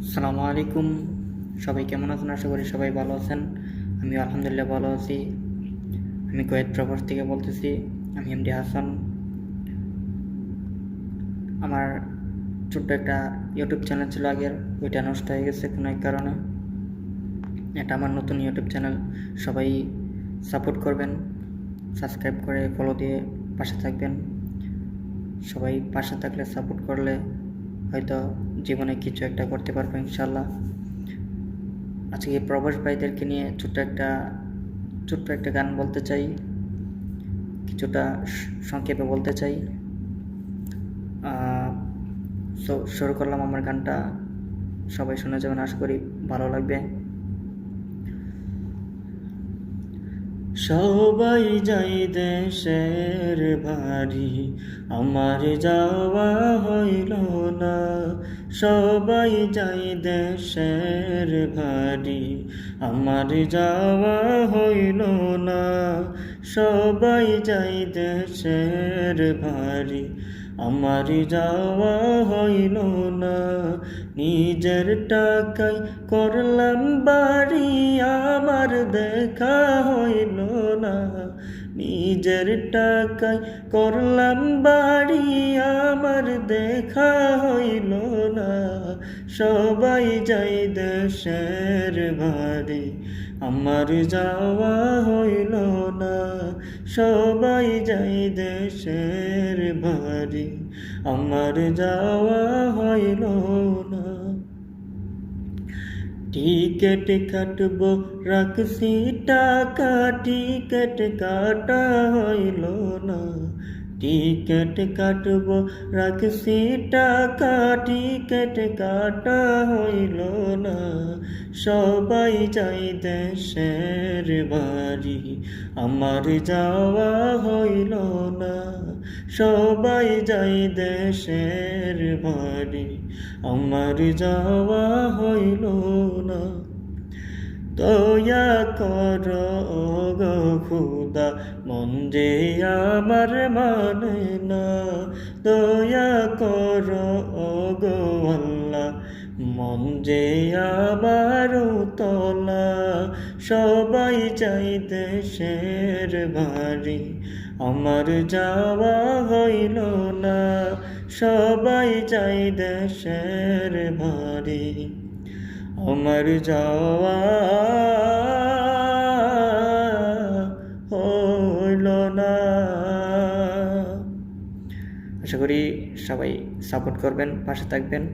আসসালামু আলাইকুম। সবাই কেমন আছেন? আশা করি সবাই ভালো আছেন। আমি আলহামদুলিল্লাহ ভালো আছি। আমি কুয়েত প্রবাস থেকে বলতেছি। আমি এমডি হাসান। আমার ছোট্ট একটা ইউটিউব চ্যানেল ছিল আগের, ওইটা নষ্ট হয়ে গেছে কোনো এক কারণে। এটা আমার নতুন ইউটিউব চ্যানেল। সবাই সাপোর্ট করবেন, সাবস্ক্রাইব করে ফলো দিয়ে পাশে থাকবেন। সবাই পাশে থাকলে, সাপোর্ট করলে হয়তো জীবনে কিছু একটা করতে পারবো ইনশাল্লাহ। আজকে এই প্রবাস ভাইদেরকে নিয়ে ছোট্ট একটা গান বলতে চাই, কিছুটা সংক্ষেপে বলতে চাই। শুরু করলাম আমার গানটা, সবাই শুনে যাবেন, আশা করি ভালো লাগবে। সবাই যাই দেশের বাড়ি, আমার যাওয়া হইল না। সবাই যাই দেশের বাড়ি, আমার যাওয়া হইল না। সবাই যাই দেশের বাড়ি, আমার যাওয়া হইল না। নিজের টাকায় করলাম বাড়ি, আমার দেখা হইল না। নিজের টাকায় করলাম বাড়ি, আমার দেখা হইল না। সবাই যাই দেশের বাড়ি, আমার যাওয়া হইল না। সবাই যাই দেশের বাড়ি, আমার যাওয়া হইল না। টিকেট কাটবো রাখছি টাকা, টিকেট কাটা হইল না। টিকেট কাটবো রাখছি টাকা, টিকেট কাটা হইল না। সবাই যাই দেশের বাড়ি, আমার যাওয়া হইল না। সবাই যাই দেশের বাড়ি, আমার যাওয়া হইল না। দয়া কর গো খুদা, মন যে আমার মানে না। দয়া কর গো আল্লাহ, মন যে আমার তলা। সবাই চাই দেশের বাড়ি, আমার যাওয়া হইল না। সবাই চাই দেশের বাড়ি, আমার যাওয়া হইল না। আশা করি সবাই সাপোর্ট করবেন, পাশে থাকবেন।